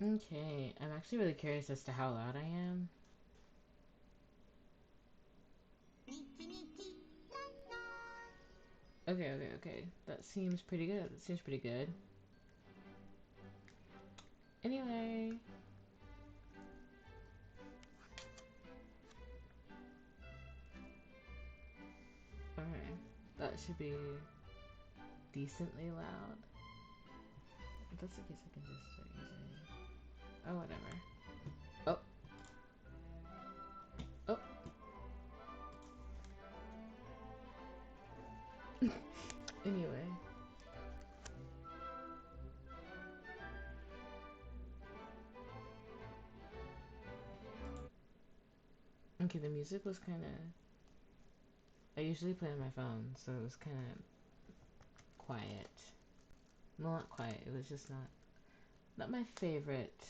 Okay, I'm actually really curious as to how loud I am. Okay, okay, okay. That seems pretty good. That seems pretty good. Anyway. Alright. That should be decently loud. If that's the case, I can just start using... Oh, whatever. Oh. Oh. Anyway. Okay, the music was kind of... I usually play on my phone, so it was kind of quiet. Well, not quiet. It was just not my favorite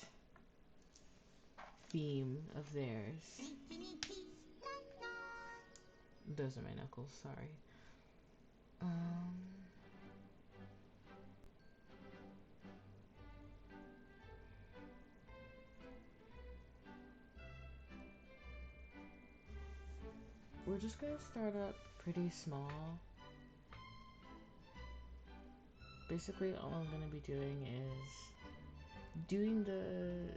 theme of theirs. Those are my knuckles, sorry. Um, we're just gonna start up pretty small. Basically, all I'm gonna be doing is doing the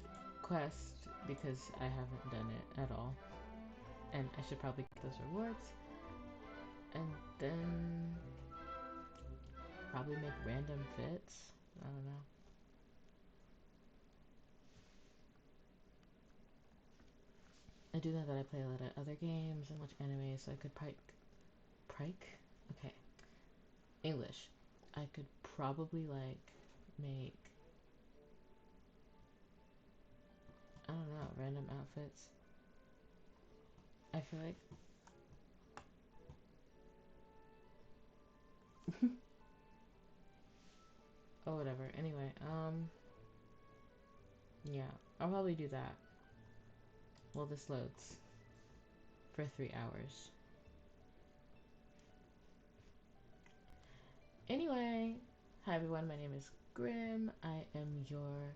quest because I haven't done it at all. And I should probably get those rewards. And then probably make random fits. I don't know. I do know that I play a lot of other games and watch anime, so I could pike? Okay. English. I could probably like make, I don't know, random outfits. I feel like oh whatever. Anyway, yeah, I'll probably do that while this loads for 3 hours. Anyway, hi everyone, my name is Grim. I am your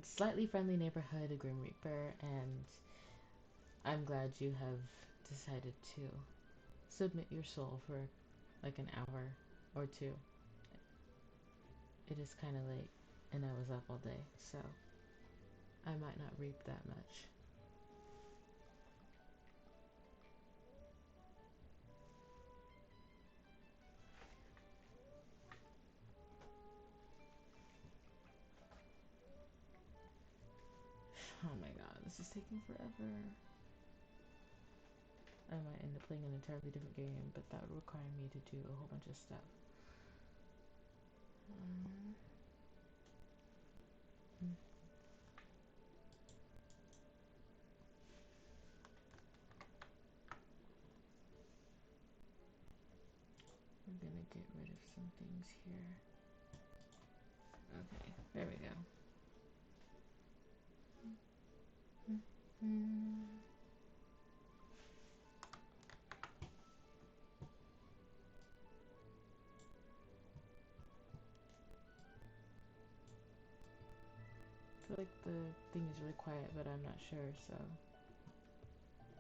slightly friendly neighborhood Grim Reaper, and I'm glad you have decided to submit your soul for like an hour or two. It is kind of late, and I was up all day, so I might not reap that much. Oh my god, this is taking forever. I might end up playing an entirely different game, but that would require me to do a whole bunch of stuff. Um, we're gonna get rid of some things here. Okay, there we go. I feel like the thing is really quiet, but I'm not sure, so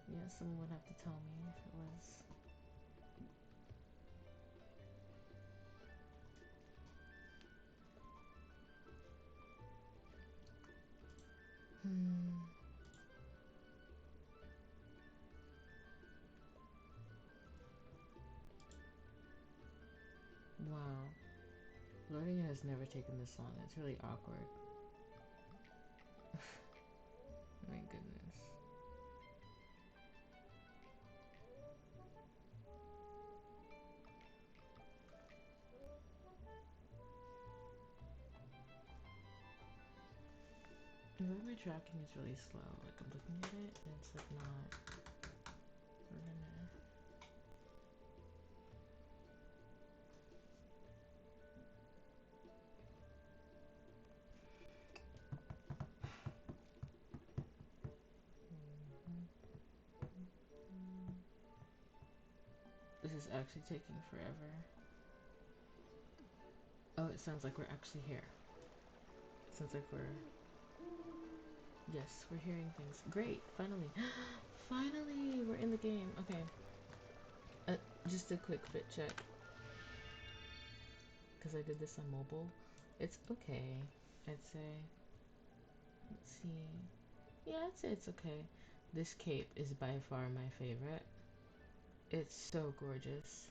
yeah, someone would have to tell me if it was. Wow. Learning has never taken this long. It's really awkward. My goodness. I feel like my tracking is really slow. Like I'm looking at it and it's like not. We're gonna. This is actually taking forever. Oh, it sounds like we're actually here. Sounds like we're... Yes, we're hearing things. Great, finally. Finally, we're in the game. Okay. Just a quick fit check. Because I did this on mobile. It's okay, I'd say. Let's see. Yeah, I'd say it's okay. This cape is by far my favorite. It's so gorgeous.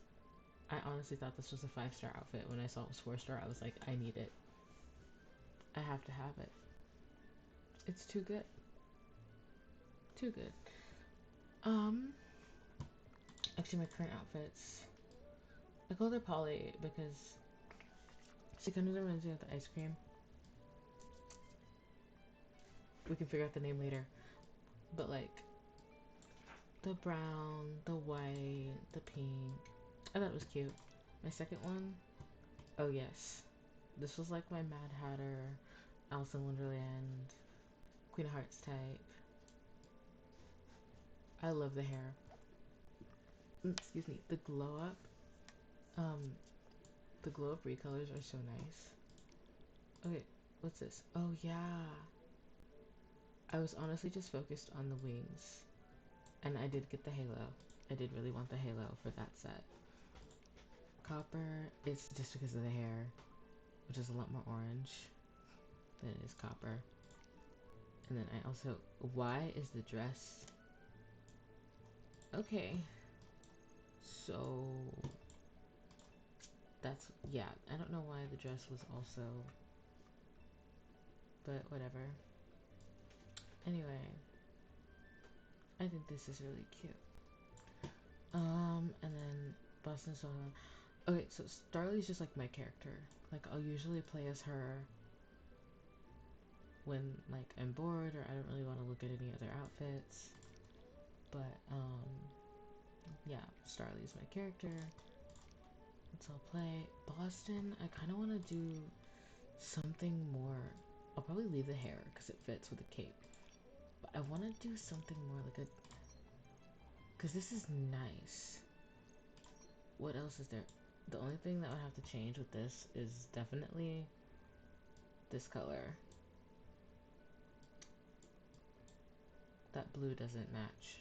I honestly thought this was a 5-star outfit. When I saw it was 4-star, I was like, I need it. I have to have it. It's too good. Too good. Actually my current outfits, I called her Polly because she kind of reminds me of the ice cream. We can figure out the name later. But like, the brown, the white, the pink. I thought it was cute. My second one, oh yes. This was like my Mad Hatter, Alice in Wonderland, Queen of Hearts type. I love the hair. Excuse me, the glow up. The glow up recolors are so nice. Okay, what's this? Oh yeah. I was honestly just focused on the wings. And I did get the halo. I did really want the halo for that set. Copper, it's just because of the hair, which is a lot more orange than it is copper. And then I also, why is the dress? Okay. So, that's, yeah, I don't know why the dress was also, but whatever. Anyway, I think this is really cute. And then Boston Soda. Okay, so Starly's just like my character. Like, I'll usually play as her when, like, I'm bored or I don't really want to look at any other outfits. But, yeah, Starly's my character. Let's all play. Boston, I kind of want to do something more. I'll probably leave the hair because it fits with the cape. But I want to do something more like a... Because this is nice. What else is there? The only thing that would have to change with this is definitely this color. That blue doesn't match.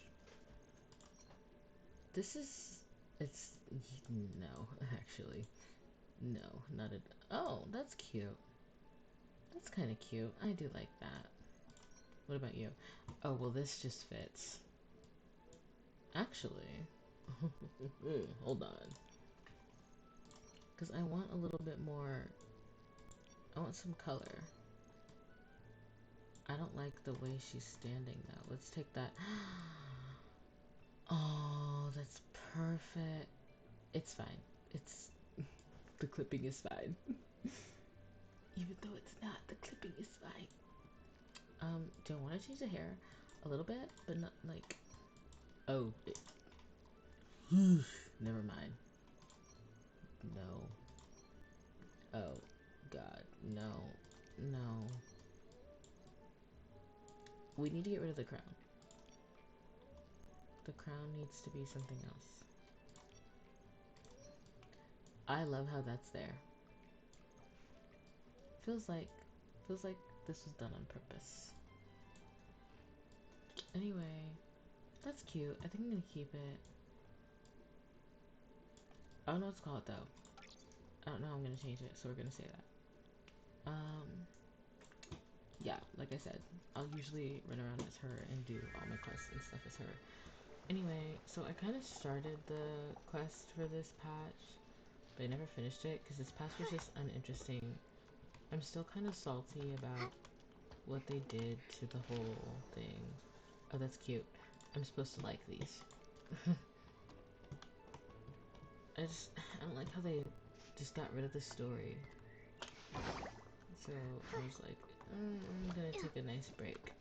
This is... It's... No, actually. No, not at... Oh, that's cute. That's kind of cute. I do like that. What about you? Oh, well, this just fits. Actually... Hold on. Because I want a little bit more... I want some color. I don't like the way she's standing, though. Let's take that... Oh, that's perfect. It's fine. It's... The clipping is fine. Even though it's not, the clipping is fine. Do I want to change the hair a little bit, but not like... Oh. Never mind. No. Oh, God. No. No. We need to get rid of the crown. The crown needs to be something else. I love how that's there. Feels like this was done on purpose. Anyway, that's cute. I think I'm gonna keep it. I don't know what to call it though. I don't know how I'm gonna change it, so we're gonna say that. Yeah, like I said, I'll usually run around as her and do all my quests and stuff as her. Anyway, so I kind of started the quest for this patch, but I never finished it because this patch was just uninteresting. I'm still kind of salty about what they did to the whole thing. Oh, that's cute. I'm supposed to like these. I don't like how they just got rid of the story. So I was like, I'm gonna take a nice break.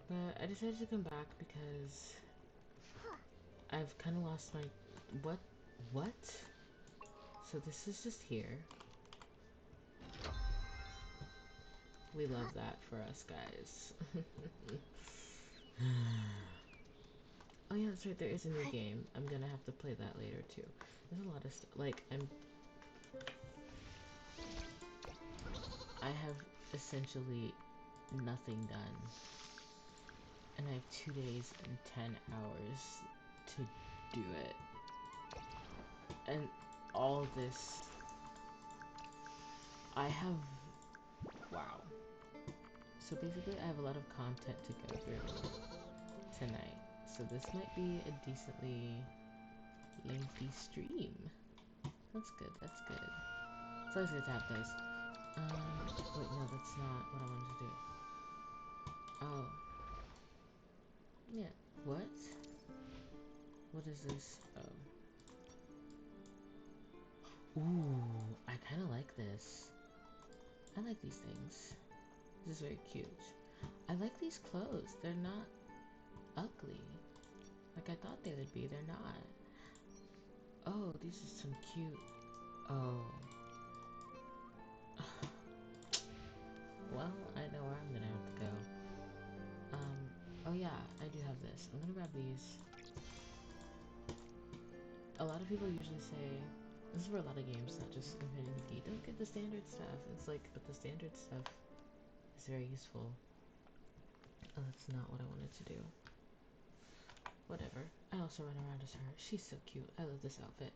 But I decided to come back because I've kind of lost my... What? So this is just here. We love that for us, guys. Oh yeah, that's right, there is a new game. I'm gonna have to play that later too. There's a lot of stuff, like, essentially nothing done. And I have 2 days and 10 hours to do it. And all this, I have, wow. So basically I have a lot of content to go through tonight. So this might be a decently lengthy stream. That's good, that's good. So let's get to have those. Wait, no, that's not what I wanted to do. Oh. Yeah, what? What is this? Oh. Ooh, I kind of like this. I like these things. This is very cute. I like these clothes. They're not ugly. Like I thought they would be. They're not. Oh, these are some cute. Oh. Well, I know where I'm gonna have to go. Oh yeah, I do have this. I'm gonna grab these. A lot of people usually say, this is for a lot of games, not just Infinity, don't get the standard stuff. It's like, but the standard stuff is very useful. Oh, that's not what I wanted to do. Whatever. I also run around as her. She's so cute. I love this outfit.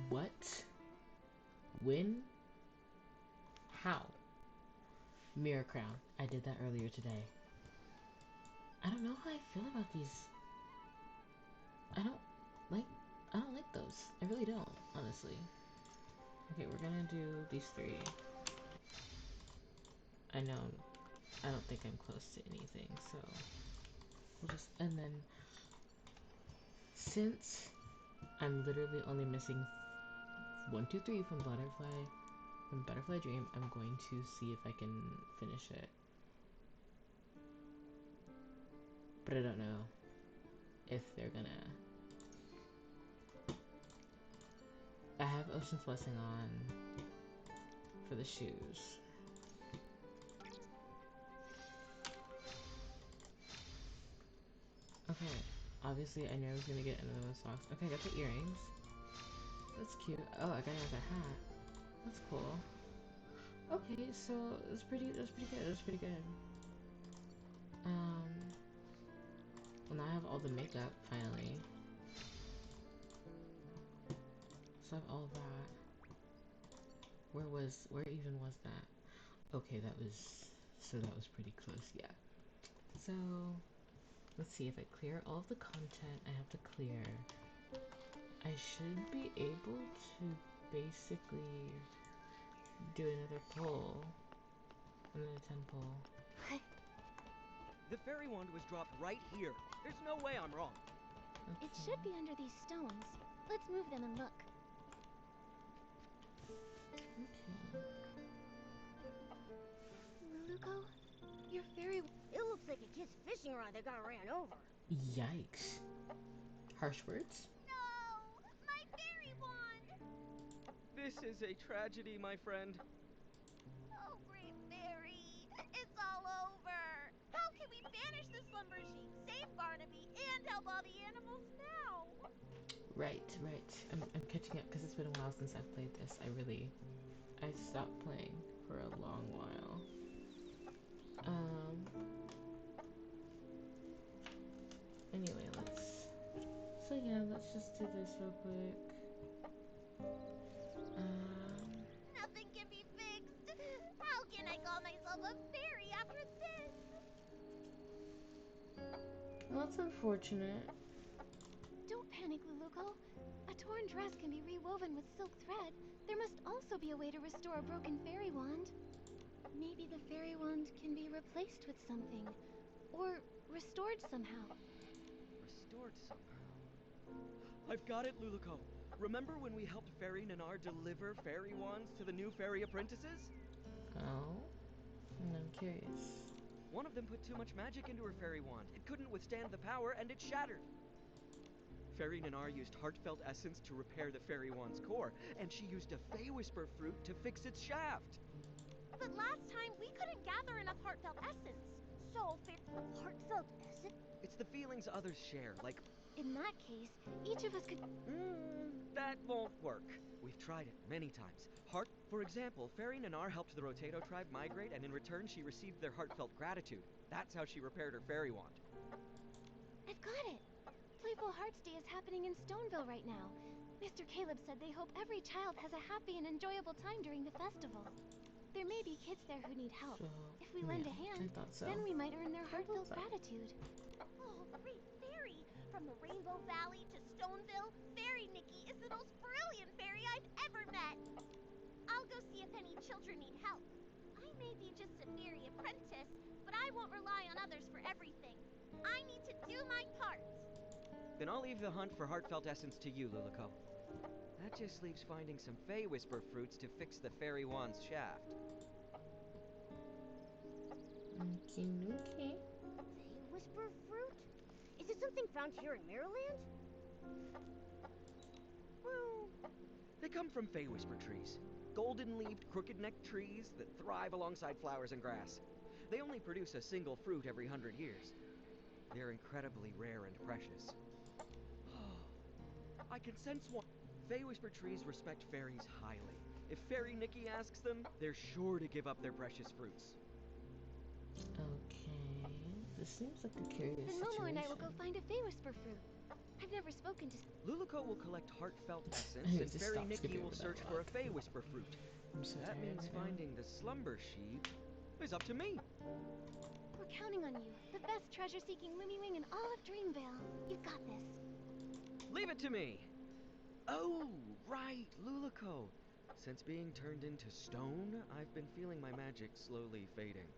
What? When? How? Mirror crown. I did that earlier today. I don't know how I feel about these. I don't like those. I really don't, honestly. Okay, we're gonna do these 3. I know I don't think I'm close to anything, so we'll just, and then since I'm literally only missing 1, 2, 3 from Butterfly Dream, I'm going to see if I can finish it. But I don't know if they're gonna. I have Ocean's Blessing on for the shoes. Okay, obviously I knew I was gonna get another socks. Okay, I got the earrings. That's cute. Oh, I got another hat. That's cool. Okay, so that's pretty good. That's pretty good. Well, now I have all the makeup finally. So I have all that. Where even was that? Okay, that was pretty close, yeah. So let's see if I clear all of the content I have to clear. I should be able to basically do another pull. Another 10 pull. The fairy wand was dropped right here. There's no way I'm wrong. Okay. It should be under these stones. Let's move them and look. Okay. Luluko, your fairy... It looks like a kid's fishing rod that got ran over. Yikes. Harsh words? No! My fairy wand! This is a tragedy, my friend. Oh, great fairy! It's all over! How can we banish the slumbergene, save Barnaby, and help all the animals now? Right. I'm catching up because it's been a while since I've played this. I stopped playing for a long while. Anyway, let's just do this real quick. Nothing can be fixed! How can I call myself a fairy after this? Well, that's unfortunate. Don't panic, Luluko. A torn dress can be rewoven with silk thread. There must also be a way to restore a broken fairy wand. Maybe the fairy wand can be replaced with something. Or restored somehow. Restored somehow. I've got it, Luluko. Remember when we helped Fairy Nanar deliver fairy wands to the new fairy apprentices? Oh? I'm curious. One of them put too much magic into her fairy wand. It couldn't withstand the power, and it shattered. Fairy Nanar used heartfelt essence to repair the fairy wand's core, and she used a Fey Whisper fruit to fix its shaft. But last time, we couldn't gather enough heartfelt essence. So, heartfelt essence? It's the feelings others share, like... In that case, each of us could... that won't work. We've tried it many times. heart. For example, Fairy Nanar helped the Rotato tribe migrate, and in return she received their heartfelt gratitude. That's how she repaired her fairy wand. I've got it! Playful Hearts Day is happening in Stoneville right now. Mr. Caleb said they hope every child has a happy and enjoyable time during the festival. There may be kids there who need help. So, If we lend a hand, I thought so. then we might earn their heartfelt gratitude. Oh, great fairy! From the Rainbow Valley to Stoneville, Fairy Nikki is the most brilliant fairy I've ever met! I'll go see if any children need help. I may be just a fairy apprentice, but I won't rely on others for everything. I need to do my part. Then I'll leave the hunt for heartfelt essence to you, Lilico. That just leaves finding some Fey Whisper fruits to fix the fairy wand's shaft. Okie dokie. Fey Whisper fruit? Is it something found here in Maryland? Well, they come from Fey Whisper trees. Golden-leaved, crooked-necked trees that thrive alongside flowers and grass. They only produce a single fruit every 100 years. They're incredibly rare and precious. I can sense one. Fey Whisper trees respect fairies highly. If Fairy Nikki asks them, they're sure to give up their precious fruits. Okay. This seems like a curious Then situation. Momo and I will go find a Fey Whisper fruit. I've never spoken to... Lilico will collect heartfelt essence, need and to Fairy stop Nikki skipping will over that search for a log. Fey Whisper fruit. I'm so That tired means right now. finding the slumber sheep is up to me. We're counting on you, the best treasure-seeking Lumiwing in all of Dreamvale. You've got this. Leave it to me! Oh, right, Lilico. Since being turned into stone, I've been feeling my magic slowly fading.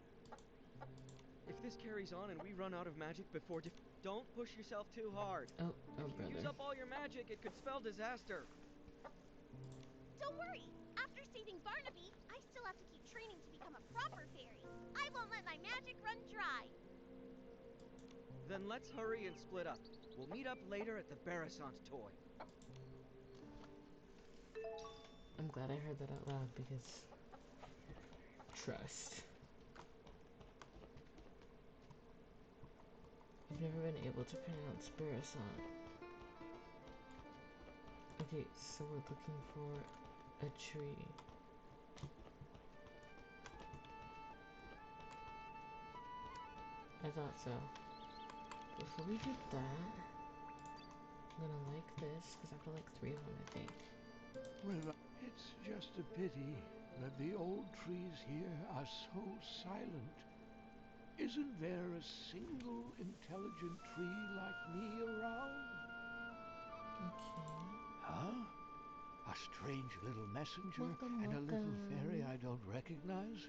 If this carries on and we run out of magic before don't push yourself too hard. Oh, If you use brother. up all your magic, it could spell disaster. Don't worry. After saving Barnaby, I still have to keep training to become a proper fairy. I won't let my magic run dry. Then let's hurry and split up. We'll meet up later at the Barasant toy. I'm glad I heard that out loud because trust. I've never been able to pronounce Barasant. Okay, so we're looking for a tree. I thought so. Before we do that, I'm gonna like this because I have to like 3 of them, I think. Well, it's just a pity that the old trees here are so silent. Isn't there a single intelligent tree like me around? Okay. Huh? A strange little messenger Welcome, and a little welcome. fairy I don't recognize?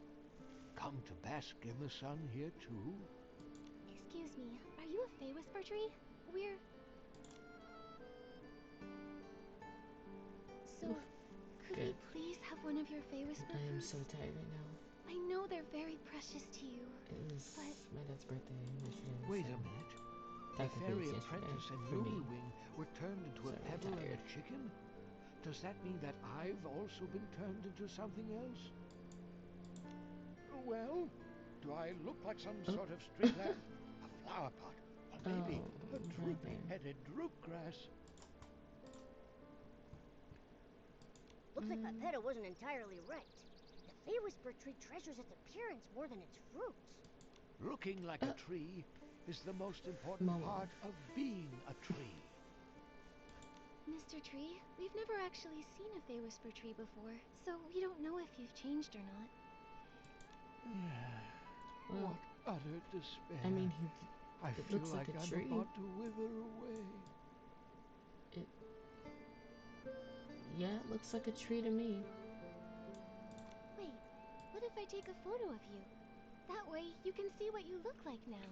Come to bask in the sun here too? Excuse me, are you a Fey Whisper tree? We're... So, could we Good. please have one of your Fey Whisper I am fruits? so tired right now. I know they're very precious to you. It was But- my dad's birthday yesterday. Wait so a minute. The technically fairy it's yesterday apprentice and for me. Lumiwing were turned into a Sorry, I'm pebble and a tired. chicken? Does that mean that I've also been turned into something else? Well, do I look like some Oh. sort of stray plant? A flower pot? Or maybe Oh, a brother. droopy-headed droop grass? Looks like Pepetta wasn't entirely right. The Fey Whisper tree treasures its appearance more than its fruits. Looking like a tree is the most important Momo. part of being a tree. Mr. Tree, we've never actually seen a Fey Whisper tree before, so we don't know if you've changed or not. Well, What utter despair. I mean, I it feel looks like a I'm tree. about to wither away. yeah, it looks like a tree to me. Wait, what if I take a photo of you? That way, you can see what you look like now.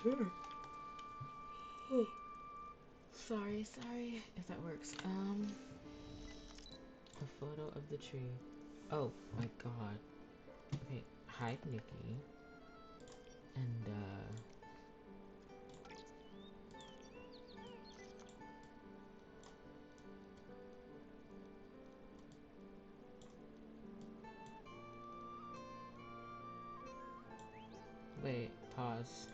Sure. Sorry, if that works. A photo of the tree. Oh my god. Okay, hide Nikki. And wait, pause.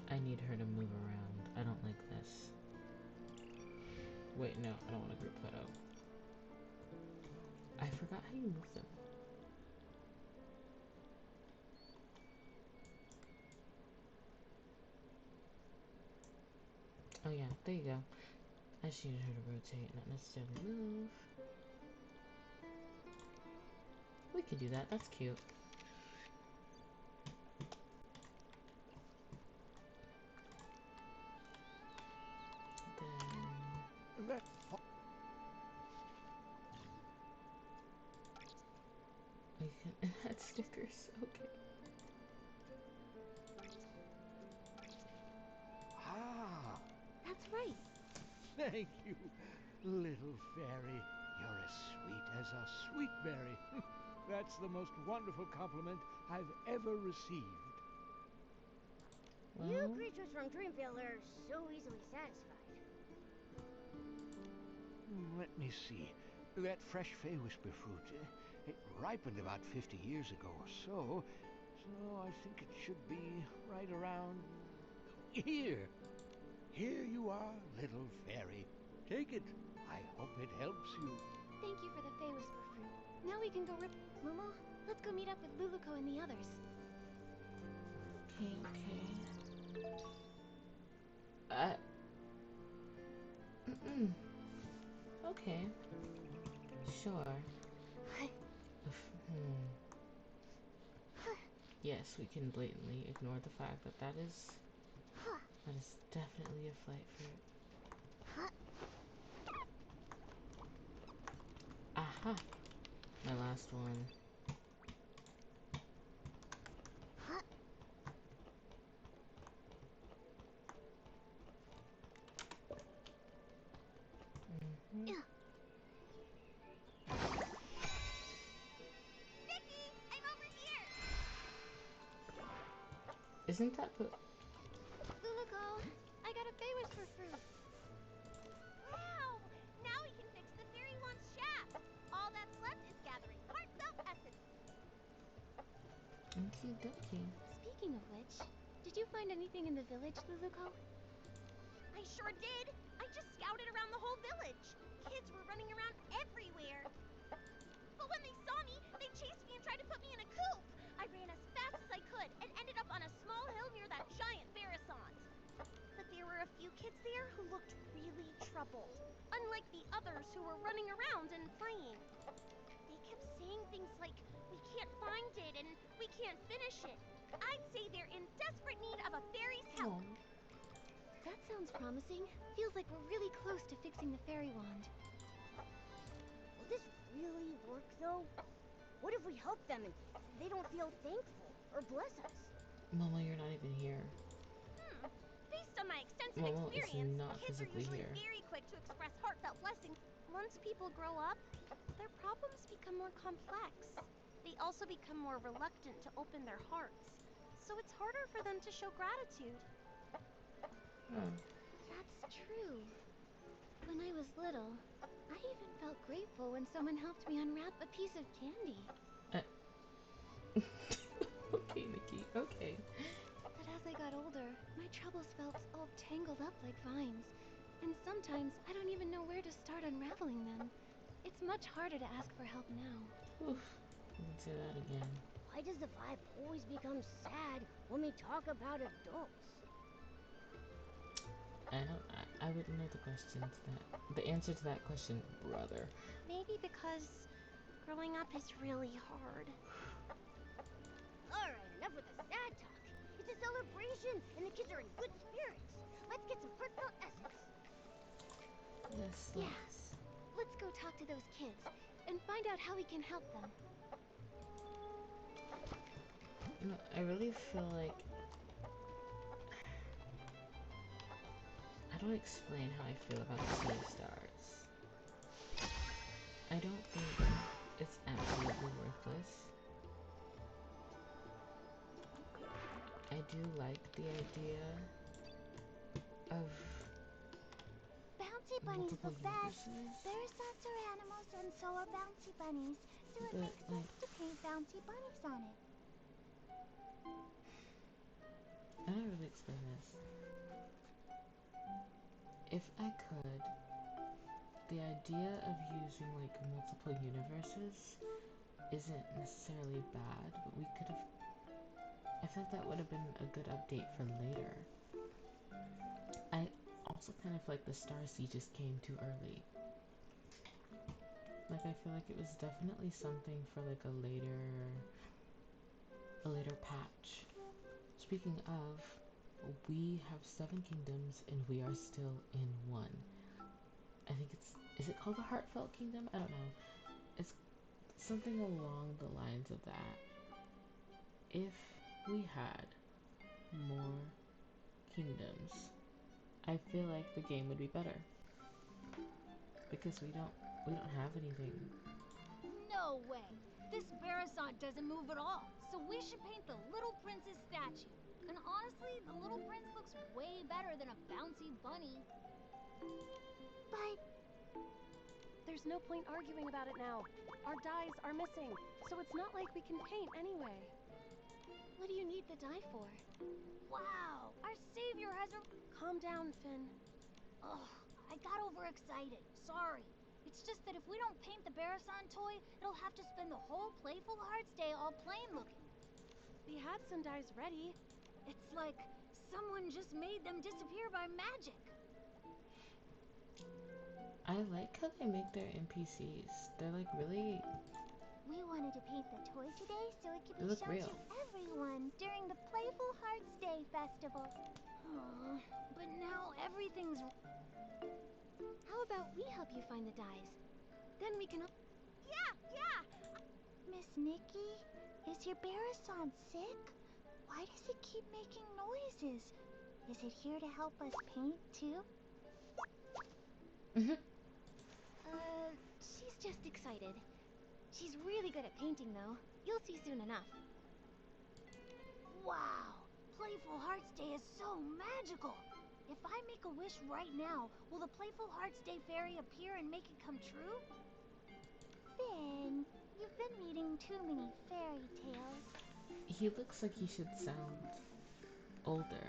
I need her to move around. I don't like this. Wait, no, I don't want a group photo. I forgot how you move them. Oh yeah, there you go. I just needed her to rotate, not necessarily move. We could do that, that's cute. Then... That we can add stickers, okay. Ah, That's right. thank you, little fairy. You're as sweet as a sweet berry. That's the most wonderful compliment I've ever received. You Well, creatures from Dreamville are so easily satisfied. Let me see. That fresh Fey Whisper fruit, it ripened about 50 years ago or so. So I think it should be right around here. Here you are, little fairy. Take it. I hope it helps you. Thank you for the Fey Whisper fruit. Now we can go Momo, let's go meet up with Luluko and the others. okay, okay. Okay. Sure. Yes, we can blatantly ignore the fact that that is definitely a flight fruit. Aha! My last one. Nikki, I'm over here. Isn't that the... Luluko, I got a Fey Whisper fruit. Wow! Now we can fix the fairy wand's shaft. All that's left is gathering heartfelt essence. Okie dokie. Speaking of which, did you find anything in the village, Luluko? I sure did. I just scouted around the whole village. Kids were running around everywhere. But when they saw me, they chased me and tried to put me in a coop. I ran as fast as I could and ended up on a small hill near that giant Verisant. But there were a few kids there who looked really troubled, unlike the others who were running around and playing. They kept saying things like, "We can't find it," and "We can't finish it." I'd say they're in desperate need of a fairy's help. Oh. That sounds promising. Feels like we're really close to fixing the fairy wand. Will this really work, though? What if we help them and they don't feel thankful or bless us? Momo, you're not even here. Based on my extensive Momo is experience, not kids are physically usually here. very quick to express heartfelt blessings. Once people grow up, their problems become more complex. They also become more reluctant to open their hearts. So it's harder for them to show gratitude. Oh. That's true. When I was little, I even felt grateful when someone helped me unwrap a piece of candy. Okay, Nikki, okay. But as I got older, my troubles felt all tangled up like vines. And sometimes I don't even know where to start unraveling them. It's much harder to ask for help now. Oof. You can say that again. Why does the vibe always become sad when we talk about adults? I wouldn't know the answer to that question, brother. Maybe because growing up is really hard. Alright, enough with the sad talk. It's a celebration, and the kids are in good spirits. Let's get some heartfelt essence. Yes. Yes. Let's go talk to those kids and find out how we can help them. No, I really feel like... How do I explain how I feel about the Sea of Stars? I don't think it's absolutely worthless. I do like the idea of Bouncy bunnies multiple look best. universes, Verisats are animals and so are bouncy bunnies. So it but makes sense to paint bouncy bunnies on it. I don't really explain this. If I could, the idea of using like multiple universes isn't necessarily bad, but we could have. I feel like that would have been a good update for later. I also kind of feel like the Star Sieges came too early. Like I feel like it was definitely something for like a later patch. Speaking of, we have 7 kingdoms and we are still in one. I think is it called the Heartfelt Kingdom? I don't know. It's something along the lines of that. If we had more kingdoms, I feel like the game would be better. Because we don't have anything. No way! This Barasant doesn't move at all, so we should paint the little prince's statue. And honestly, the little prince looks way better than a bouncy bunny. But there's no point arguing about it now. Our dyes are missing, so it's not like we can paint anyway. What do you need the dye for? Wow! Our savior has a... Calm down, Finn. Ugh, I got overexcited. Sorry. It's just that if we don't paint the Barasant toy, it'll have to spend the whole Playful Hearts Day all plain looking. We had some dyes ready. It's like someone just made them disappear by magic. I like how they make their NPCs. They're like really. We wanted to paint the toy today so it could They be look shown real. to everyone during the Playful Hearts Day festival. But now everything's... How about we help you find the dyes? Then we can... Yeah! Miss Nikki, is your Barasant sick? Why does it keep making noises? Is it here to help us paint too? She's just excited. She's really good at painting, though. You'll see soon enough. Wow! Playful Hearts Day is so magical! If I make a wish right now, will the Playful Hearts Day fairy appear and make it come true? Finn, you've been reading too many fairy tales. He looks like he should sound older.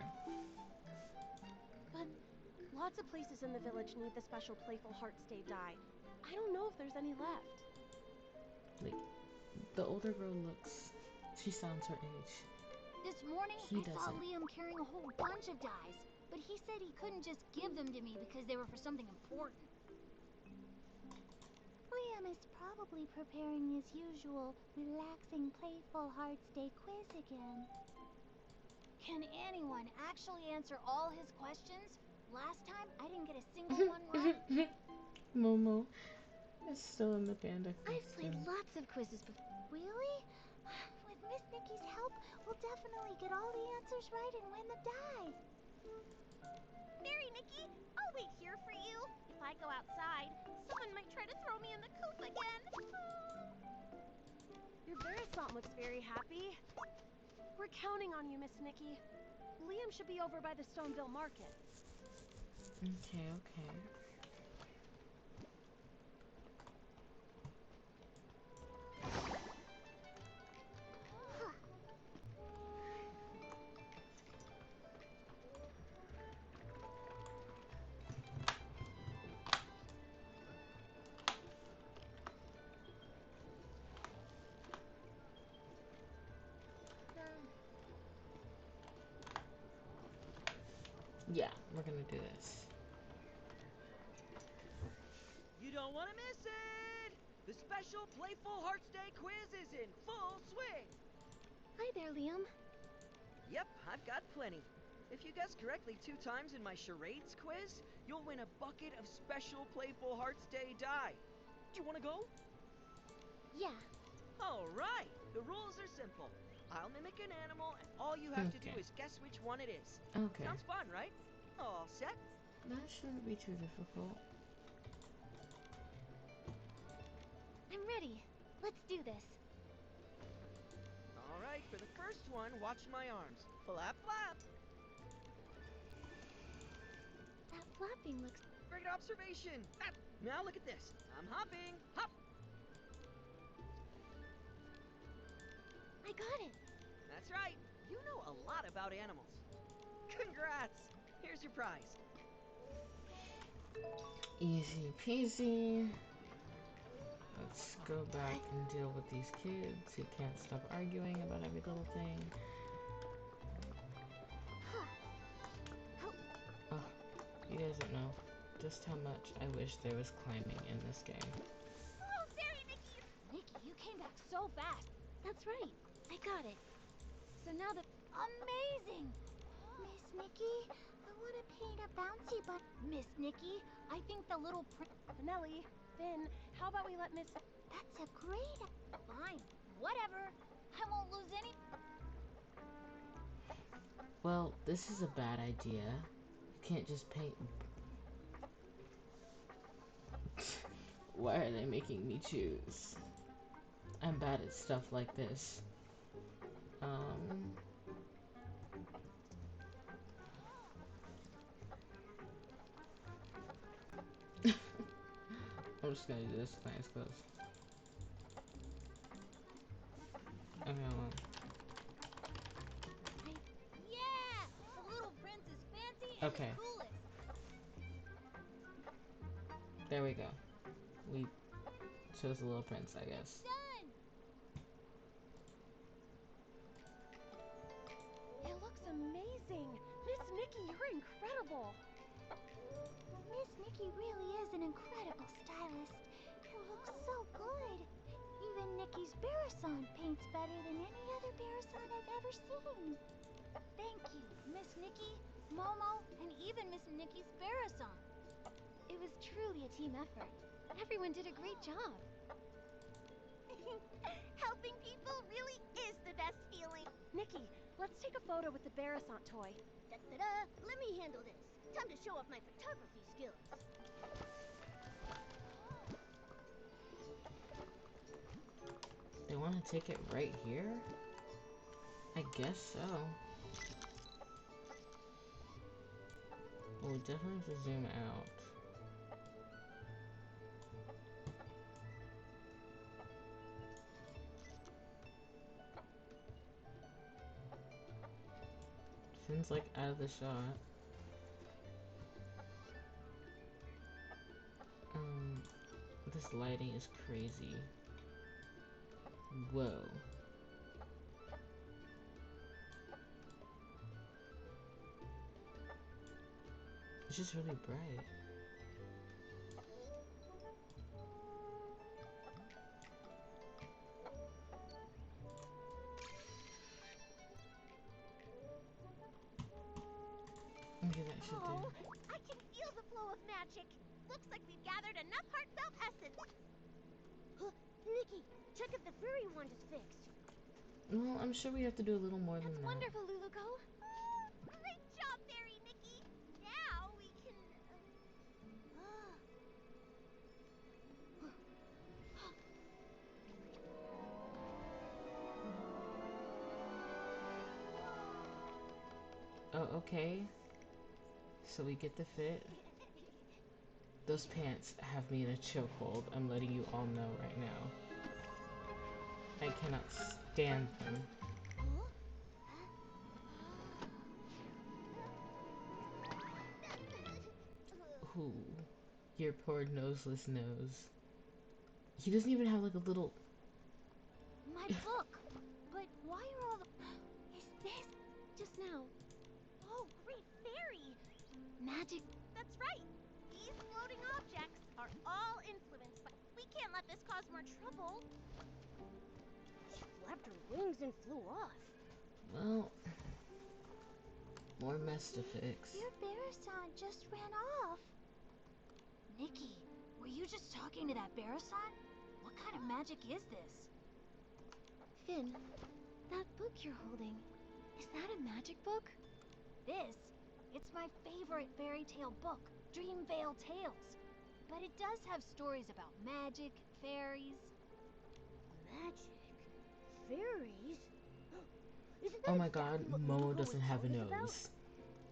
But lots of places in the village need the special Playful Hearts Day dye. I don't know if there's any left. Like, the older girl looks. She sounds her age. This morning, He I saw doesn't. Liam carrying a whole bunch of dyes, but he said he couldn't just give them to me because they were for something important. Liam is probably preparing his usual relaxing Playful Hearts Day quiz again. Can anyone actually answer all his questions? Last time, I didn't get a single one right. Momo is still in the panda I've played costume. lots of quizzes before. Really? With Miss Nikki's help, we'll definitely get all the answers right and win the dye. Fairy Nikki, I'll wait here for you. If I go outside, someone might try to throw me in the coop again. Your Barasant looks very happy. We're counting on you, Miss Nikki. Liam should be over by the Stoneville Market. Okay. Yeah, we're gonna do this. You don't want to miss it! The special Playful Hearts Day quiz is in full swing! Hi there, Liam. Yep, I've got plenty. If you guess correctly 2 times in my charades quiz, you'll win a bucket of special Playful Hearts Day dye. Do you want to go? Yeah. Alright! The rules are simple. I'll mimic an animal, and all you have to do Okay. is guess which one it is. Okay. Sounds fun, right? All set? That shouldn't be too difficult. I'm ready. Let's do this. Alright, for the first one, watch my arms. Flap, flap! That flapping looks... Great observation! Ah, now look at this. I'm hopping. Hop! I got it. That's right. You know a lot about animals. Congrats! Here's your prize. Easy peasy. Let's go back and deal with these kids who can't stop arguing about every little thing. Oh, you guys don't know just how much I wish there was climbing in this game. Oh, Fairy Nikki! Nikki, you came back so fast. That's right. I got it. So now the... Amazing! Miss Nikki, I want to paint a bouncy bun. Miss Nikki, I think the little Nelly, Finn, how about we let Miss... That's a great... Fine, whatever. I won't lose any... Well, this is a bad idea. You can't just paint... Why are they making me choose? I'm bad at stuff like this. I'm just gonna do this with my eyes closed. Okay, hold on. Yeah! The little prince is fancy and Okay. the coolest. There we go. We chose the little prince, I guess. Done! It looks amazing. Miss Nikki, you're incredible. Miss Nikki really is an incredible stylist. It looks so good. Even Nikki's Barrison paints better than any other Barrison I've ever seen. Thank you, Miss Nikki, Momo, and even Miss Nikki's Barrison. It was truly a team effort. Everyone did a great job. Helping people really is the best feeling. Nikki, let's take a photo with the Barrison toy. Da-da-da! Let me handle this. Time to show off my photography skills. They want to take it right here? I guess so. Well, we definitely have to zoom out. Finn's like out of the shot. This lighting is crazy. Whoa. It's just really bright. Okay, that should do. Oh, I can feel the flow of magic. Looks like we've gathered enough heartfelt essence. Nikki, check if the fairy wand is fixed. Well, I'm sure we have to do a little more than That's that. wonderful, Luluko. Great job, Fairy Nikki. Now we can... Oh, okay. So we get the fit. Those pants have me in a chokehold. I'm letting you all know right now. I cannot stand them. Ooh, your poor noseless nose. He doesn't even have like a little... My book. But why are all the... Is this... Just now. Oh, great fairy! Magic... That's right. These floating objects are all influenced by... We can't let this cause more trouble. She flapped her wings and flew off. Well... More mess to fix. Your Barrison just ran off. Nikki, were you just talking to that Barrison? What kind of magic is this? Finn, that book you're holding, is that a magic book? This? It's my favorite fairy tale book, Dreamvale Tales. But it does have stories about magic, fairies. Magic? Fairies? Isn't that Oh my exactly god, what Momo Luluko was doesn't have a telling us about? nose.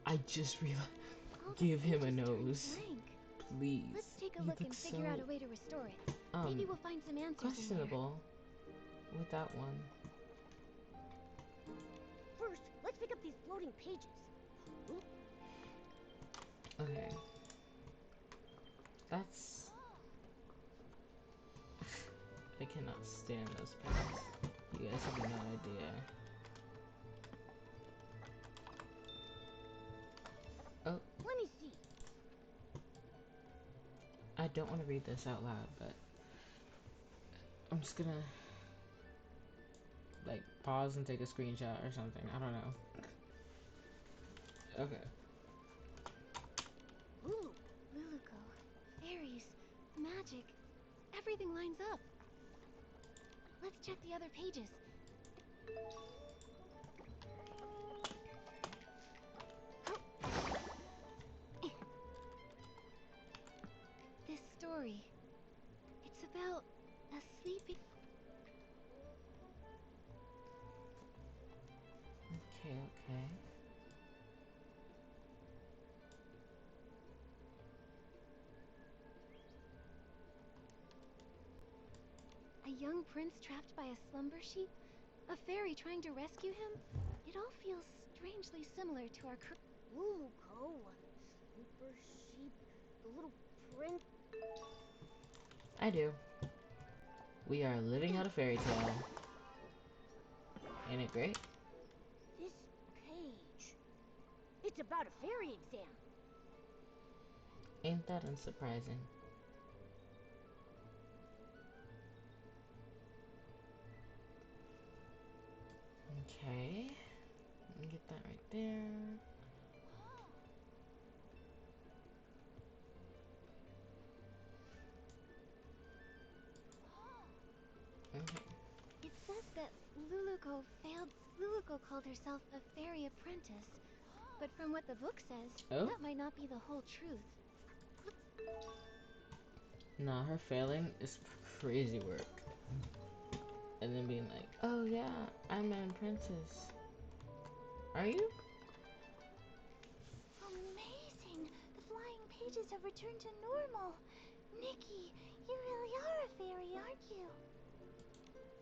I just realized. All the Give him a pages turned nose. blank. Please. Let's take a He look and looks figure so, out a way to restore it. Maybe we'll find some answers in there. questionable with that one. First, let's pick up these floating pages. Okay. That's... I cannot stand those pens. You guys have no idea. Oh. Let me see. I don't want to read this out loud, but I'm just gonna like pause and take a screenshot or something. I don't know. Okay. Ooh, Luluco, fairies, magic, everything lines up. Let's check the other pages. This story, it's about a sleeping... Okay, okay. A young prince trapped by a slumber sheep? A fairy trying to rescue him? It all feels strangely similar to our Luluco, Slumber Sheep, the little prince. I do. We are living out a fairy tale. Ain't it great? This page. It's about a fairy exam. Ain't that unsurprising? Okay. Let me get that right there. Okay. It says that Luluco failed. Luluco called herself a fairy apprentice. But from what the book says, Oh? that might not be the whole truth. Nah, her failing is crazy work. And then being like, oh yeah, I'm an apprentice. Are you? Amazing! The flying pages have returned to normal. Nikki, you really are a fairy, aren't you?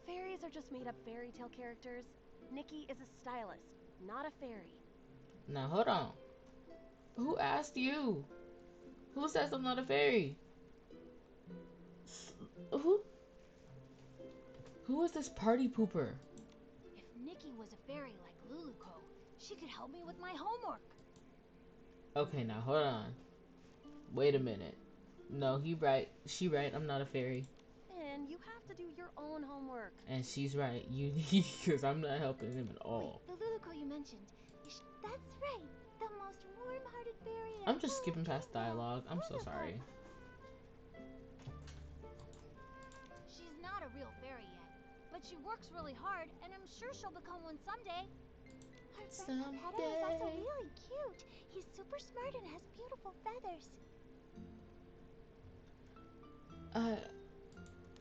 Fairies are just made-up fairy tale characters. Nikki is a stylist, not a fairy. Now hold on. Who asked you? Who says I'm not a fairy? Who? Who is this party pooper? If Nikki was a fairy like Luluco, she could help me with my homework. Okay, now hold on. Wait a minute. No, he right. She right. I'm not a fairy. And you have to do your own homework. And she's right. You need, because I'm not helping him at all. Wait, the Luluco you mentioned. That's right. The most warm-hearted fairy I'm just skipping past dialogue. I'm so sorry. She's not a real fairy yet, but she works really hard, and I'm sure she'll become one someday. Her friend Geppetto is also really cute. He's super smart and has beautiful feathers.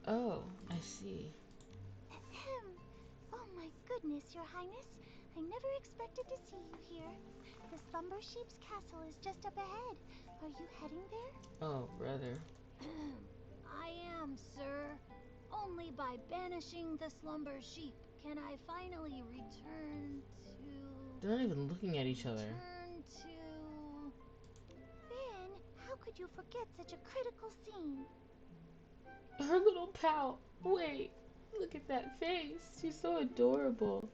Oh, I see. Ahem. Oh my goodness, Your Highness. I never expected to see you here. The Slumber Sheep's castle is just up ahead. Are you heading there? Oh, brother. I am, sir. Only by banishing the slumber sheep can I finally return to... They're not even looking at each other. Return to... Finn, how could you forget such a critical scene? Her little pal. Wait, look at that face. She's so adorable.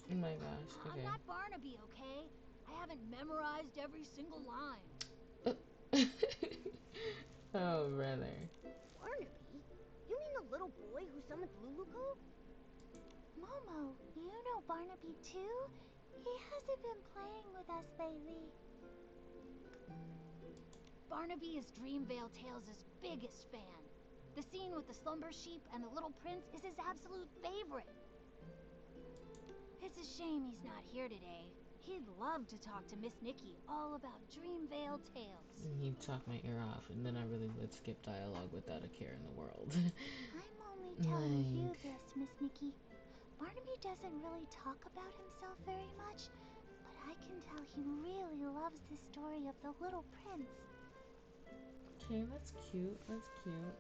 Oh my gosh, I'm okay. not Barnaby, okay? I haven't memorized every single line. Oh, brother. Barnaby? You mean the little boy who summoned Luluco? Momo, you know Barnaby too? He hasn't been playing with us lately. Barnaby is Dreamvale Tales' biggest fan. The scene with the slumber sheep and the little prince is his absolute favorite. It's a shame he's not here today. He'd love to talk to Miss Nikki all about Dreamvale Tales. He'd talk my ear off, and then I really would skip dialogue without a care in the world. I'm only telling you Like... this, Miss Nikki. Barnaby doesn't really talk about himself very much, but I can tell he really loves the story of the little prince. Okay, that's cute. That's cute.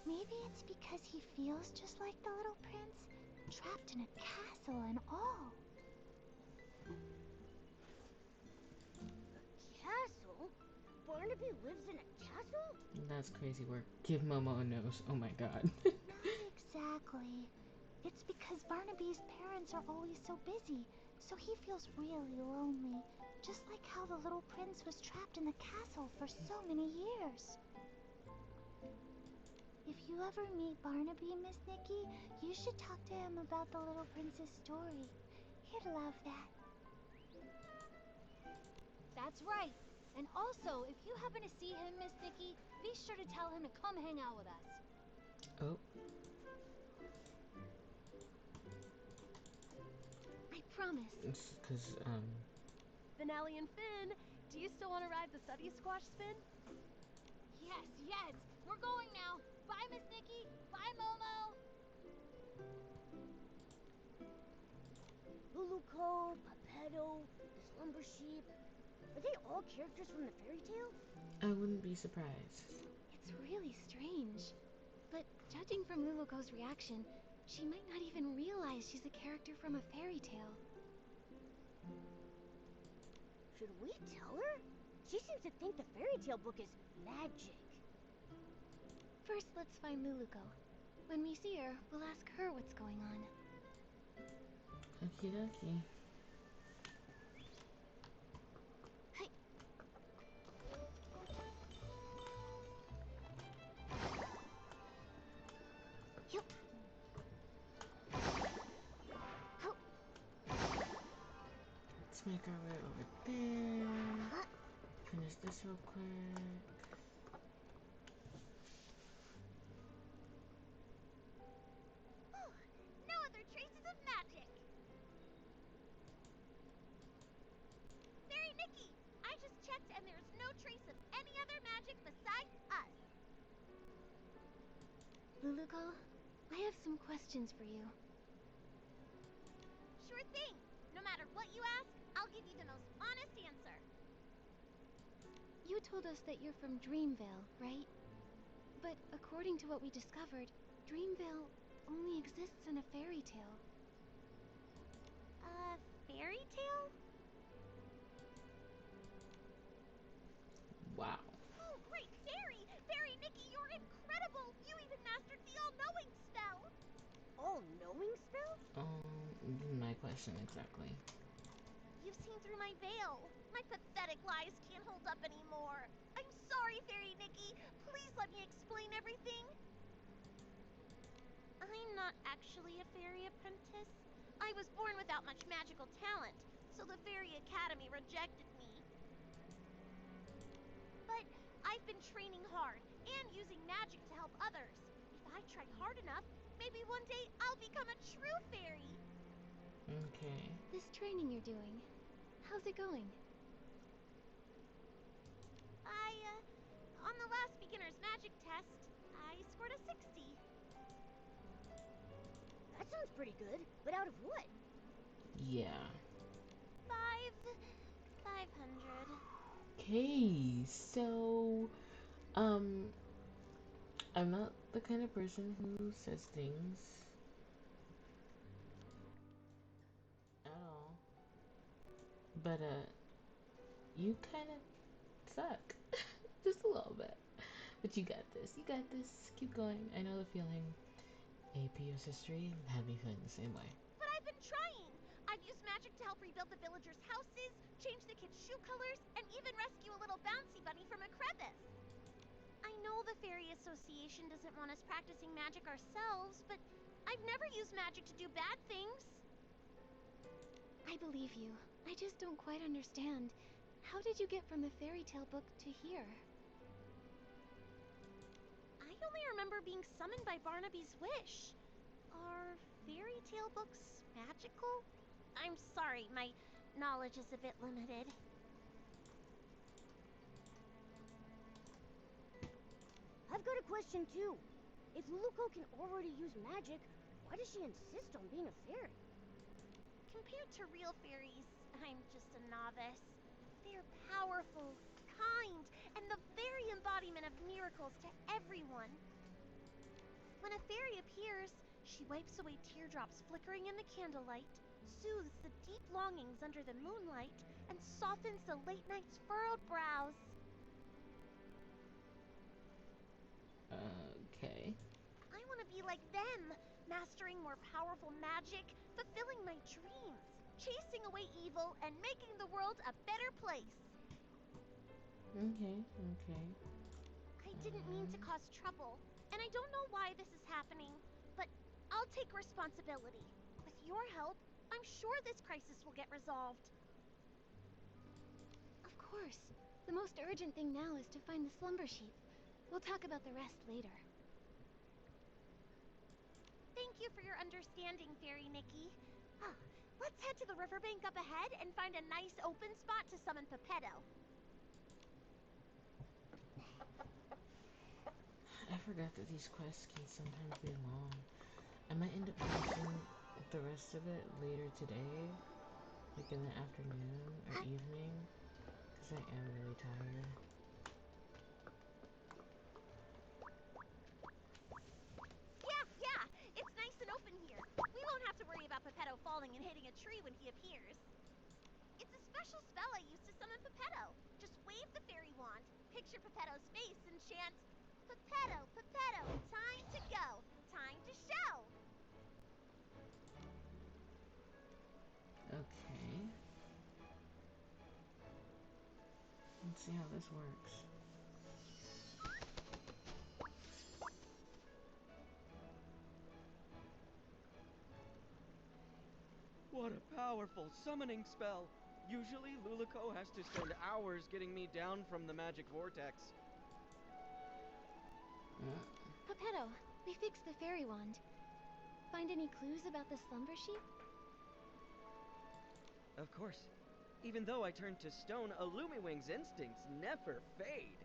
Maybe it's because he feels just like the little prince, trapped in a castle and all. Castle? Barnaby lives in a castle? That's crazy work. Give Momo a nose. Oh my god. Not exactly. It's because Barnaby's parents are always so busy, so he feels really lonely. Just like how the little prince was trapped in the castle for so many years. If you ever meet Barnaby, Miss Nikki, you should talk to him about the little prince's story. He'd love that. That's right. And also, if you happen to see him, Miss Nikki, be sure to tell him to come hang out with us. Oh. I promise. It's because, Finale and Finn, do you still want to ride the Suddy Squash spin? Yes, yes. We're going now. Bye, Miss Nikki. Bye, Momo. Luluco, Pepetto, the Slumber Sheep. Are they all characters from the fairy tale? I wouldn't be surprised. It's really strange. But judging from Luluco's reaction, she might not even realize she's a character from a fairy tale. Should we tell her? She seems to think the fairy tale book is magic. First, let's find Luluco. When we see her, we'll ask her what's going on. Okie dokie. Hey. Yup. Oh. Let's make our way over there. Finish this real quick. No other traces of magic. Fairy Nikki, I just checked and there's no trace of any other magic besides us. Luluco, I have some questions for you. Sure thing. No matter what you ask, I'll give you the most honest answer. You told us that you're from Dreamvale, right? But according to what we discovered, Dreamvale only exists in a fairy tale. Fairy tale? Wow. Oh, great fairy! Fairy Nikki, you're incredible! You even mastered the all-knowing spell! All-knowing spell? My question exactly. You've seen through my veil. My pathetic lies can't hold up anymore. I'm sorry, Fairy Nikki. Please let me explain everything. I'm not actually a fairy apprentice. I was born without much magical talent, so the Fairy Academy rejected me. But I've been training hard and using magic to help others. If I try hard enough, maybe one day I'll become a true fairy. Okay. This training you're doing, how's it going? On the last beginner's magic test, I scored a 60. That sounds pretty good, but out of what? Yeah. 500. Okay, so, I'm not the kind of person who says things at all. But, you kind of suck. Just a little bit. But you got this. You got this. Keep going. I know the feeling. AP US history had me feeling the same way. But I've been trying. I've used magic to help rebuild the villagers' houses, change the kids' shoe colors, and even rescue a little bouncy bunny from a crevice. I know the Fairy Association doesn't want us practicing magic ourselves, but I've never used magic to do bad things. I believe you. I just don't quite understand. How did you get from the fairy tale book to here? I only remember being summoned by Barnaby's wish. Are fairy tale books magical? I'm sorry, my knowledge is a bit limited. I've got a question too. If Luluco can already use magic, why does she insist on being a fairy? Compared to real fairies, I'm just a novice. They're powerful, kind, and the very embodiment of miracles to everyone. When a fairy appears, She wipes away teardrops flickering in the candlelight, soothes the deep longings under the moonlight, and softens the late night's furrowed brows. Okay. I want to be like them, mastering more powerful magic, fulfilling my dreams, chasing away evil, and making the world a better place. Okay, okay. I didn't mean to cause trouble, and I don't know why this is happening, but I'll take responsibility. With your help, I'm sure this crisis will get resolved. Of course. The most urgent thing now is to find the slumber sheep. We'll talk about the rest later. Thank you for your understanding, Fairy Nikki. Let's head to the riverbank up ahead and find a nice open spot to summon Pepetto. I forgot that these quests can sometimes be long. I might end up finishing the rest of it later today, like in the afternoon or evening, because I am really tired. Yeah, it's nice and open here. We won't have to worry about Pepetto falling and hitting a tree when he appears. It's a special spell I use to summon Pepetto. Just wave the fairy wand, picture Pepetto's face, and chant, Pepetto, Pepetto, time to go, time to show. Okay. Let's see how this works. What a powerful summoning spell! Usually, Lulico has to spend hours getting me down from the magic vortex. Pepetto, we fixed the fairy wand. Find any clues about the slumber sheep? Of course. Even though I turned to stone, Illumiwing's instincts never fade.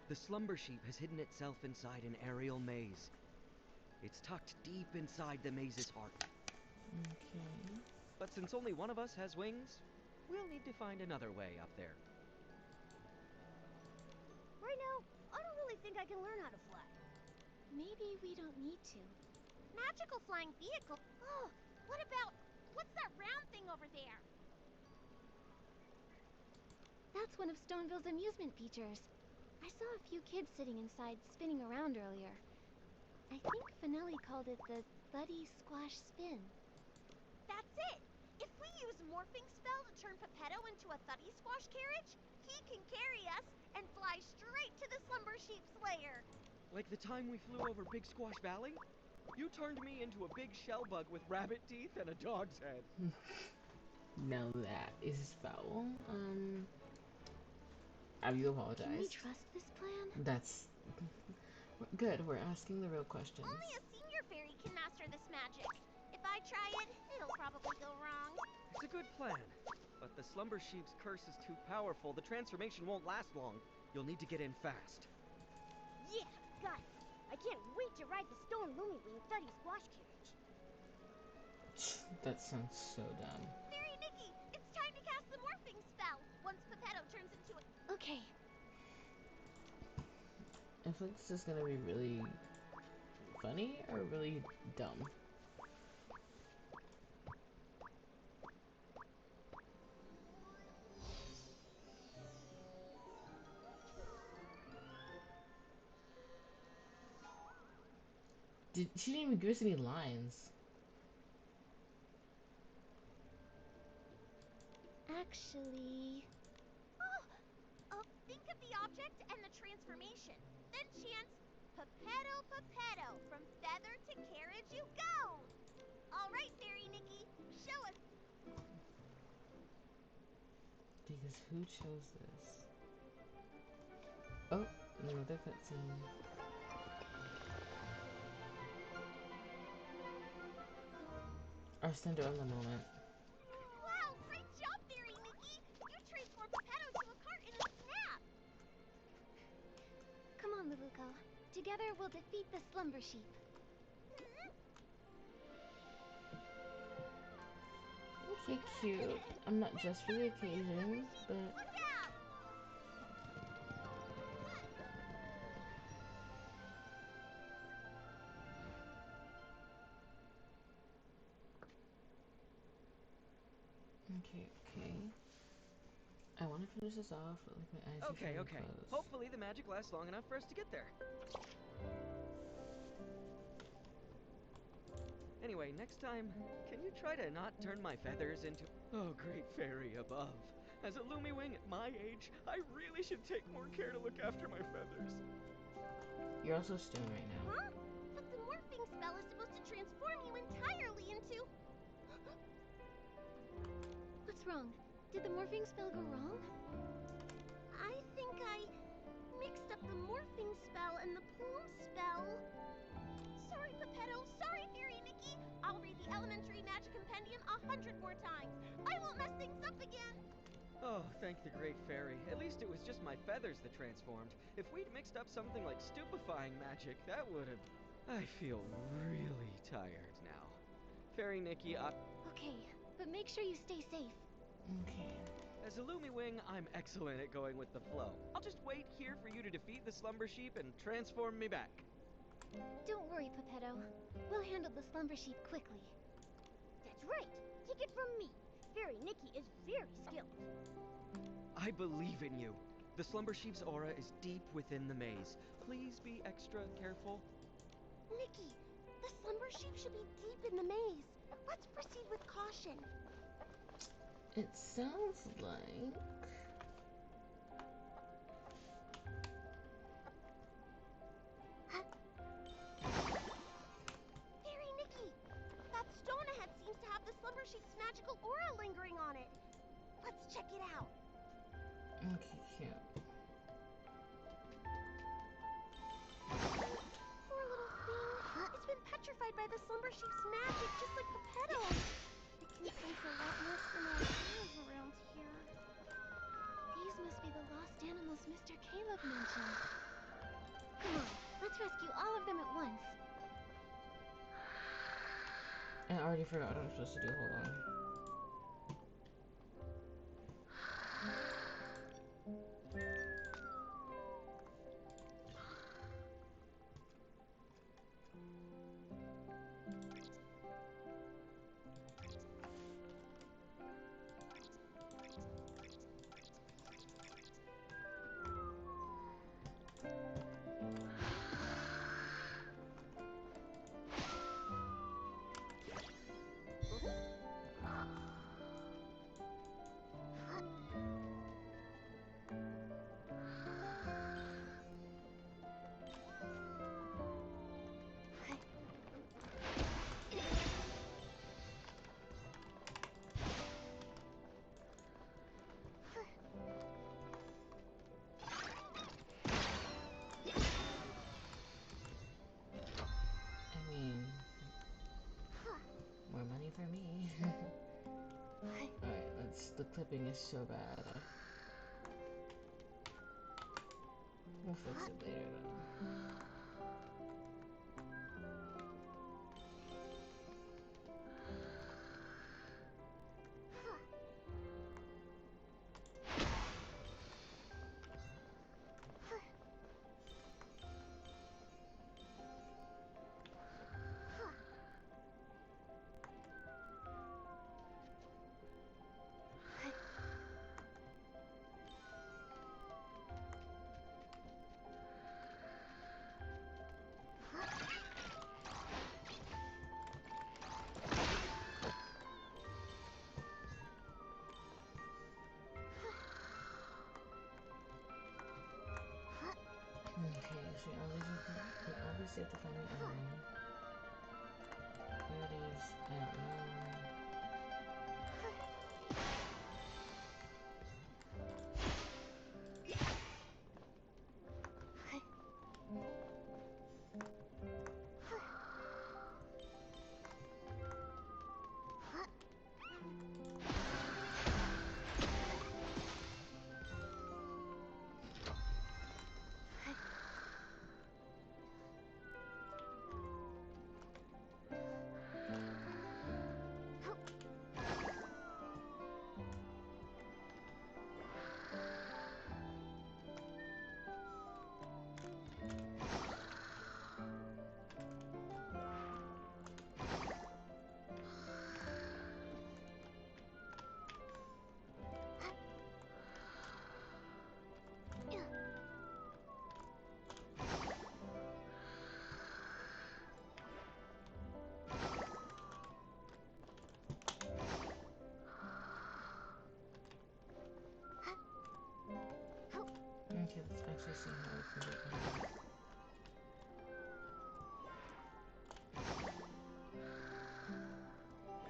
The slumber sheep has hidden itself inside an aerial maze. It's tucked deep inside the maze's heart. Okay. But since only one of us has wings, we'll need to find another way up there. Right now, I don't really think I can learn how to fly. Maybe we don't need to. Magical flying vehicle? Oh, what's that round thing over there? That's one of Stoneville's amusement features. I saw a few kids sitting inside spinning around earlier. I think Finelli called it the Buddy Squash Spin. That's it! If we use Morphing Spell to turn Pepetto into a Thuddy Squash carriage, he can carry us and fly straight to the Slumber Sheep's lair. Like the time we flew over Big Squash Valley? You turned me into a big shell bug with rabbit teeth and a dog's head. Now that is foul. Have you apologized? Can we trust this plan? That's good. We're asking the real questions. Only a senior fairy can master this magic. If I try it, it'll probably go wrong. It's a good plan, but the Slumber Sheep's curse is too powerful. The transformation won't last long. You'll need to get in fast. Yeah, got it. I can't wait to ride the Stone Lumiwing Thuddy Squash carriage. That sounds so dumb. Fairy Nikki, it's time to cast the Morphing Spell. Once Pepetto turns into a... Okay. I think this is gonna be really funny or really dumb. She didn't even give us any lines. Actually... Think of the object and the transformation. Then chant, Pepetto, Pepetto, from feather to carriage you go. All right, Fairy Nikki, show us. Because who chose this? Oh, another cutscene. Our center in the moment. Wow, great job, Fairy Nikki. You transformed Pepetto to a cart in a snap. Come on, Luluko. Together we'll defeat the slumber sheep. Okay, cute. I'm not just for the occasion, but... Look out! Okay, okay. I want to finish this off, but like my eyes are Okay, getting okay. closed. Hopefully the magic lasts long enough for us to get there. Anyway, next time, can you try to not turn my feathers into... Oh, great fairy above. As a Lumiwing at my age, I really should take more care to look after my feathers. You're also stoned right now. Huh? But the morphing spell is supposed to transform you entirely into... What's wrong? Did the morphing spell go wrong? I think I mixed up the morphing spell and the plume spell. Sorry, Pepetto. Sorry, Fairy Nikki. I'll read the Elementary Magic Compendium 100 more times. I won't mess things up again. Oh, thank the great fairy. At least it was just my feathers that transformed. If we'd mixed up something like stupefying magic, that would have... I feel really tired now. Fairy Nikki, Okay, but make sure you stay safe. Okay. as a Lumiwing, I'm excellent at going with the flow. I'll just wait here for you to defeat the Slumber Sheep and transform me back. Don't worry, Pepetto. We'll handle the slumber sheep quickly. That's right. Take it from me. Fairy Nikki is very skilled. I believe in you. The Slumber Sheep's aura is deep within the maze. Please be extra careful. Nikki, the slumber sheep should be deep in the maze. Let's proceed with caution. It sounds like... Fairy Nikki, that stone ahead seems to have the slumber sheep's magical aura lingering on it. Let's check it out. Okay, cute. Poor little thing. It's been petrified by the slumber sheep's magic, just like Pepetto. It can sense a lot more similar areas around here. These must be the lost animals Mr. Caleb mentioned. Come on, let's rescue all of them at once. I already forgot what I'm supposed to do. Hold on. I mean, more money for me. Alright, the clipping is so bad. We'll fix it later though. Okay, so we obviously have to find the iron. Where it is, I don't know. Okay, let's actually see how we can get in there.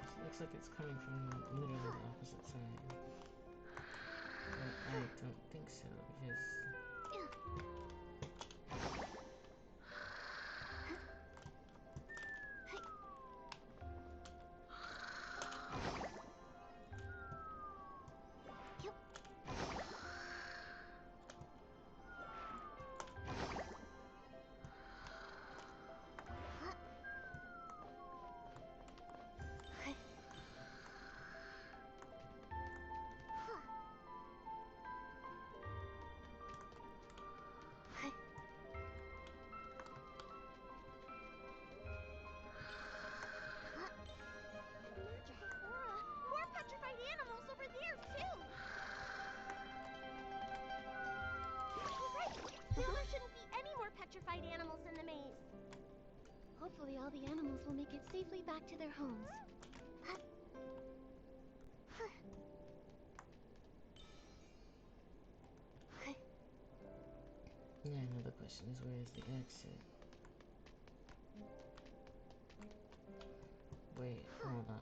It looks like it's coming from literally the opposite side. But I don't think so, because... Majahora, more petrified animals over there, too! All right, now there shouldn't be any more petrified animals in the maze. Hopefully all the animals will make it safely back to their homes. Yeah, I know the question is where is the exit? Wait, hold on.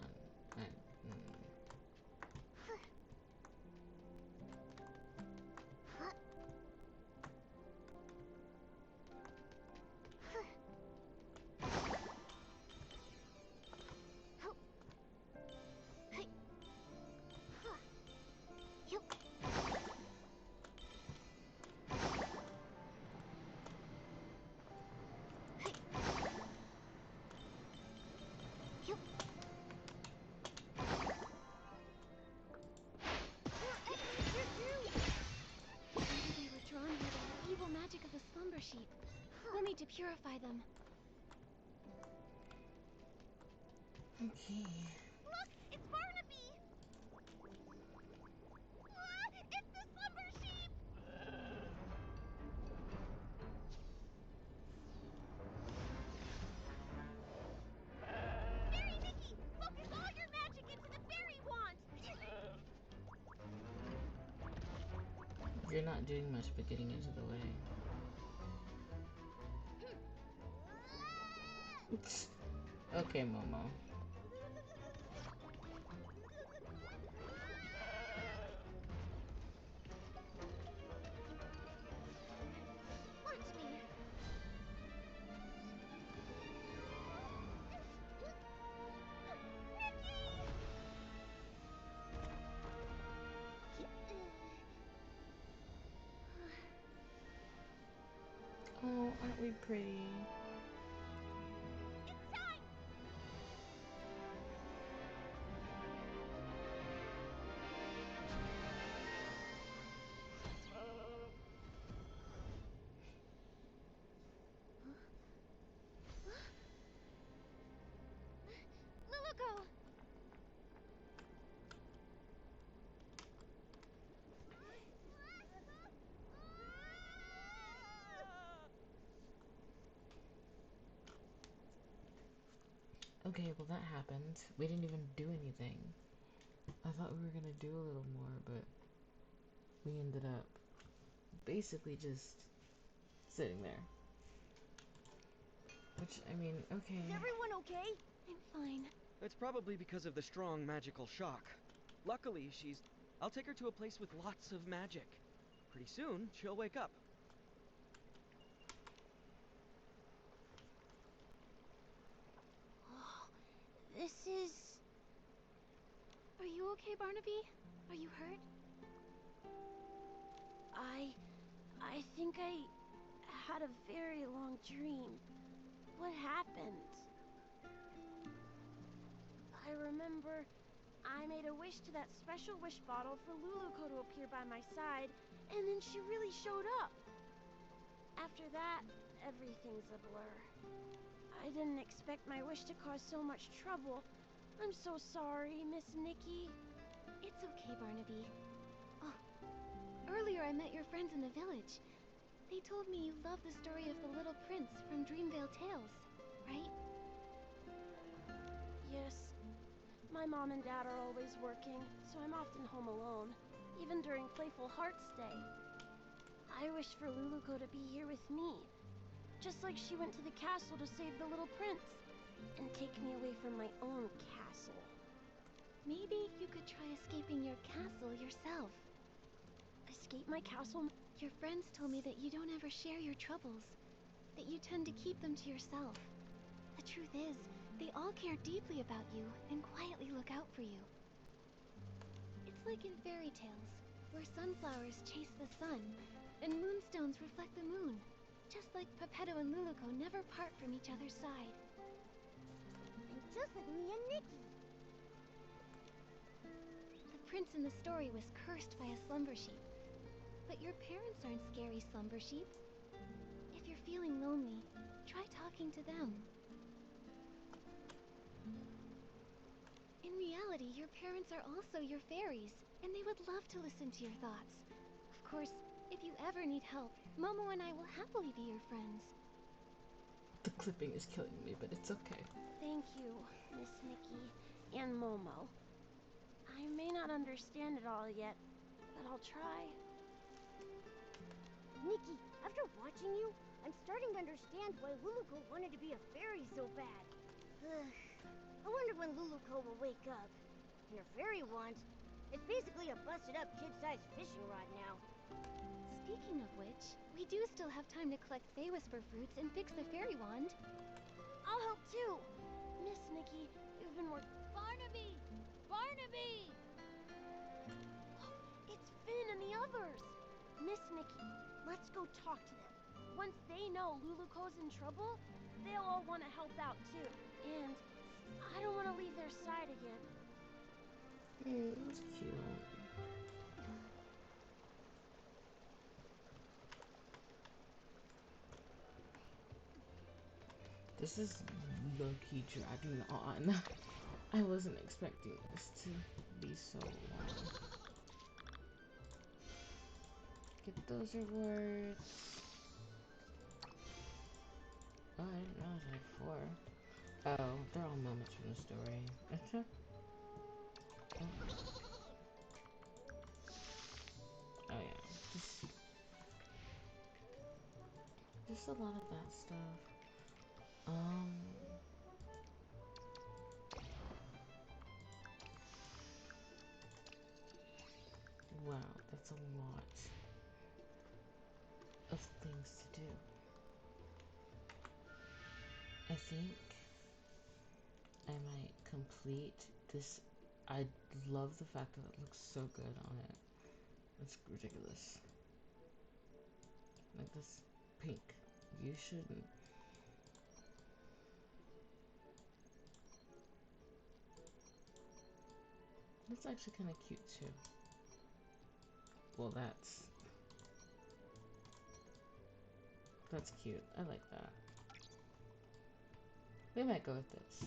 Magic of the slumber sheep. We'll need to purify them. Okay. Look, it's Barnaby! It's the slumber sheep! Fairy Nikki, focus all your magic into the fairy wand! You're not doing much but getting into the way. Okay, Momo. Watch me. Oh, aren't we pretty? It's time! Luluko! Okay, well that happened. We didn't even do anything. I thought we were gonna do a little more, but we ended up basically just sitting there. Which, I mean, okay. Is everyone okay? I'm fine. It's probably because of the strong magical shock. Luckily, I'll take her to a place with lots of magic. Pretty soon, she'll wake up. Oh, this is... Are you okay, Barnaby? Are you hurt? I think I had a very long dream. What happened? I remember I made a wish to that special wish bottle for Luluko to appear by my side, and then she really showed up. After that, everything's a blur. I didn't expect my wish to cause so much trouble. I'm so sorry, Miss Nikki. It's okay, Barnaby. Oh, earlier I met your friends in the village. They told me you love the story of the little prince from Dreamvale Tales, right? Yes. My mom and dad are always working, so I'm often home alone, even during Playful Hearts Day. I wish for Luluko to be here with me. Just like she went to the castle to save the little prince. And take me away from my own castle. Maybe you could try escaping your castle yourself. Escape my castle? Your friends told me that you don't ever share your troubles, that you tend to keep them to yourself. The truth is, they all care deeply about you and quietly look out for you. It's like in fairy tales, where sunflowers chase the sun, and moonstones reflect the moon, just like Peppetto and Luluko never part from each other's side. And just like me and Nikki. The prince in the story was cursed by a slumber sheep. But your parents aren't scary slumber sheep. If you're feeling lonely, try talking to them. In reality, your parents are also your fairies, and they would love to listen to your thoughts. Of course, if you ever need help, Momo and I will happily be your friends. The clipping is killing me, but it's okay. Thank you, Miss Nikki and Momo. I may not understand it all yet, but I'll try. Nikki, after watching you, I'm starting to understand why Luluko wanted to be a fairy so bad. I wonder when Luluko will wake up. And her fairy wand, it's basically a busted-up kid-sized fishing rod now. Speaking of which, we do still have time to collect Whisper fruits and fix the fairy wand. I'll help too. Miss Nikki, you've been working. Barnaby! Barnaby! It's Finn and the others. Miss Nikki, let's go talk to them. Once they know Luluko's in trouble, they'll all want to help out too. And I don't want to leave their side again. It's cute. This is low-key dragging on. I wasn't expecting this to be so long. Get those rewards. Oh, I didn't realize I had 4. Oh, they're all moments from the story. Oh yeah, just a lot of that stuff. Wow, that's a lot of things to do. I think I might complete this. I love the fact that it looks so good on it. It's ridiculous. Like this pink. You shouldn't. It's actually kind of cute too. Well, that's cute. I like that. We might go with this.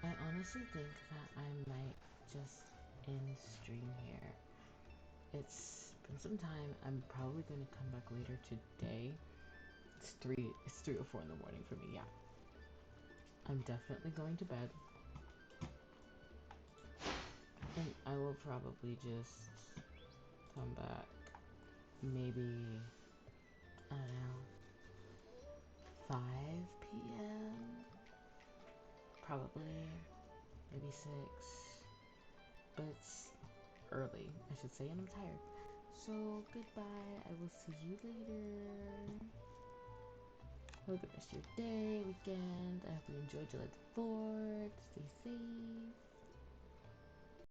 I honestly think that I might just end stream here. It's been some time. I'm probably going to come back later today. It's 3 or 4 in the morning for me, yeah. I'm definitely going to bed. And I will probably just come back maybe, I don't know, 5 p.m. Probably, maybe 6. But it's early, I should say, and I'm tired. So, goodbye. I will see you later. Have a good rest of your day, weekend. I hope you enjoyed July the 4th. Stay safe.